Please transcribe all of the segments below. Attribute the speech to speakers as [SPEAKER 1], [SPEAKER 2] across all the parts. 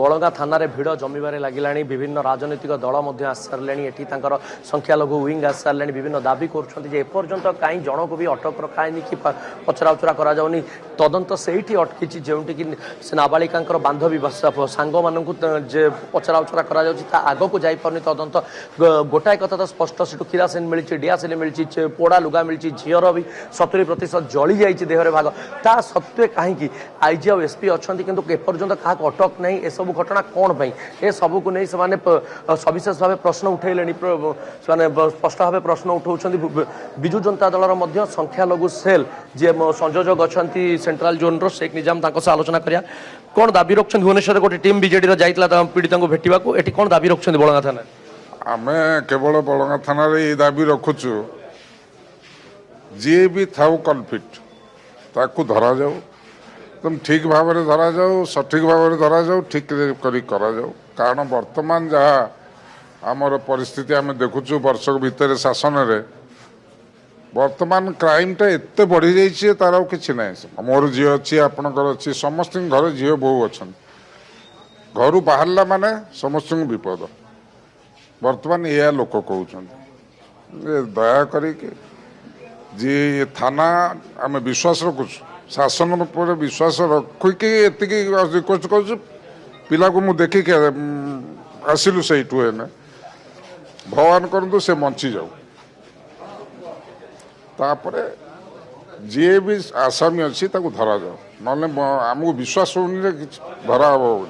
[SPEAKER 1] बलंगा थाना भिड़ जमीबार लगिलानी विभिन्न राजनीतिक दल आसी सारे ये संख्यालघु विंग आसी सारे विभिन्न दाबी करपर्यंत कहीं जन को भी अटक रखाएनि कि पचरा उचरा कराऊनी तदंत से अटकी जोटि कि नाबालिका बांधवी सांग मानू पचरा उचरा आग को जापार तदंत गोटाए कथा तो स्पष्ट से किरासिन मिली डियासिल मिली पोड़ा लुगा मिली झीर भी 70% जली जाइए देहरे भाग ता सत्वे कहीं आईजी और एसपी अच्छा कि एपर्यंत क्या अटक नहीं ए सब घटना कौन पाई ए सब को नहीं से सविशेष भाव प्रश्न उठेले स्पष्ट भाव प्रश्न उठाऊँ विजु जनता दलर संख्यालघु सेल जी संयोजक अच्छा सेंट्रल जोन रो शेख निजाम से आलोचना करिया कौन दाबी रखुं भुवनेश्वर गोटे टीम बीजेडी जाइला पीड़ित को भेटा ये कौन दाबी रखुं बलंगा थाना
[SPEAKER 2] आम केवल बलंगा थाना ये दाबी रखुचु जी भी थाउ कन्फ्लिक्ट ताकू धरा जाऊ एकदम ठीक भाव में धरा जाऊ सठिक भाव में धरा जाऊ ठीक करा जाऊ कारण वर्तमान जहाँ आमर परिस्थिति आम देखुचु वर्षक भितर शासन रे वर्तमान क्राइमटा एत बढ़ी जाइए तार कि ना मोर झी अच्छी आपणकर अच्छी समस्त घर झी बहु अच्छा घर बाहरला माने समस्त विपद वर्तमान यह लोक कहते दया करी जी थाना आम विश्वास रखुचु शासन पर विश्वास रखिकी एति रिक्वेस्ट कर पिला को मुझे देखिक आसिलु से भगवान करतु से बंची जाऊ तापर जी भी आसामी अच्छी धरा जाओ ना आमको विश्वास होनी धरा हम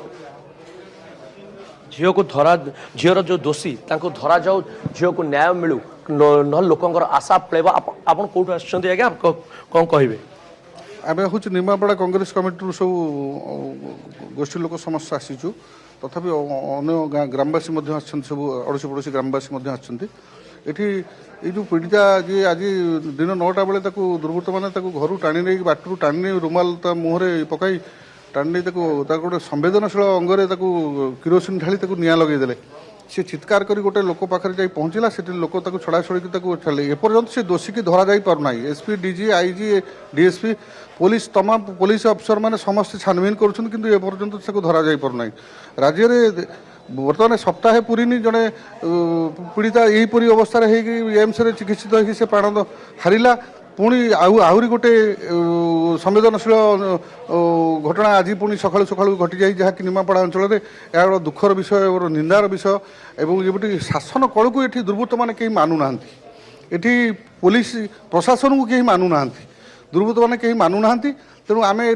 [SPEAKER 1] झील को धरा झीर जो दोषी धरा जाऊ झील को न्याय मिलू न लोकंर आशा पड़ेगा आप कौट आज्ञा कौन कहे
[SPEAKER 3] आम हूँ निमापड़ा कांग्रेस कमिटी सब गोष्ठी लोक समस्त आसीचु तथापि अन्य ग्रामवासी सब अड़ोशी पड़ोशी ग्रामवासी आठी ये जो पीड़िता जी आज दिन 9टा बेले दुर्वृत्त मैंने घर टाणी नहीं बाटू टाणी नहीं रुमाल मुहरे पकई टाणी नहीं गोटे संवेदनशील अंगरे किरोसिन ढाली निआं लगेदेले सी चित्कार कर गोटे लोक पाखे जा पहुँचला से लोक छड़ा छड़ी छाड़े एपर्यंत से दोषी की धरा जा पारना SP DG IG DSP police तमाम पुलिस अफसर मैंने समस्त छानबीन करपर्यंत धरा जा पारना राज्य में बर्तमान सप्ताहे पूरी जड़े पीड़िता यहीपरी अवस्था एम्स चिकित्सित हो प्राण हारिला पुणी आहरी गोटे संवेदनशील घटना आज पुणी सकाळु सकाळु घटी जाए जहाँकि निमापड़ा अंचल में यह दुखर विषय और निंदार विषय एवं ये शासन कल को ये दुर्वृत्त मैंने कहीं मानुना ये पुलिस प्रशासन को कहीं मानुना दुर्वृत्त मैंने कहीं मानुना तेणु आम ये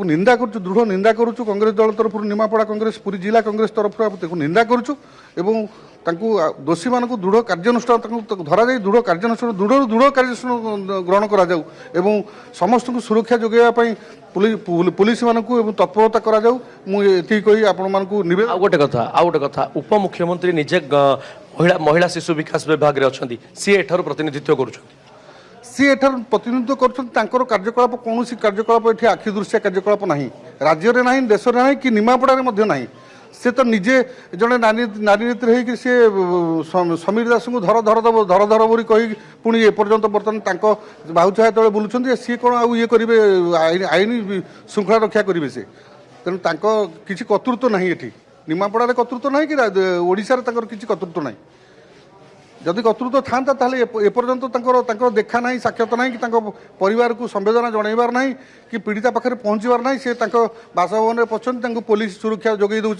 [SPEAKER 3] निंदा करुँ दृढ़ निंदा करुँ कांग्रेस दल तरफ निमापड़ा कांग्रेस पूरी जिला कांग्रेस तरफ निंदा करुँ दोषी मान दृढ़ कार्यानुष्ठान धरा जाए दृढ़ कार्यानुष्ठान दृढ़ कार्यानुष्ठान ग्रहण करा जाऊ एवं समस्त को सुरक्षा जोगाई पुलिस मानक तत्परता करा जाऊ मुझे कही आपण मानक निवेदन
[SPEAKER 1] गोटे कथा उप मुख्यमंत्री निजे महिला शिशु विकास विभाग में अच्छा सी एठार प्रतिनिधित्व कर
[SPEAKER 3] सी एठार प्रतिनिधित्व कर कार्यकलाप कौन कार्यकलाप ये आखिदृश्य कार्यकलाप ना राज्य में ना देश में ना कि निमापड़ा ना से तो निजे जड़े नारी नीति सी समीर दास को धर धर दब धर धर बोली कही पुणी एपर्यंत बर्तमान बाहुचा जो बुलूँ सी कौन आउ ये करेंगे आईन श्रृंखला रक्षा करेंगे से तेणु किसी कर्तृत्व ना ये निमापड़ा कर्तृत्व ना कि ओडिशा किसी कर्तृत्व ना जदि कर्तृत्व था ताले एपर्यंत देखा ना साक्षात ना कि परिवार को संवेदना जनइबार ना कि पीड़िता पाखे पहुँचबार ना सी बासभवन में पहुँचते पुलिस सुरक्षा जोगाई दे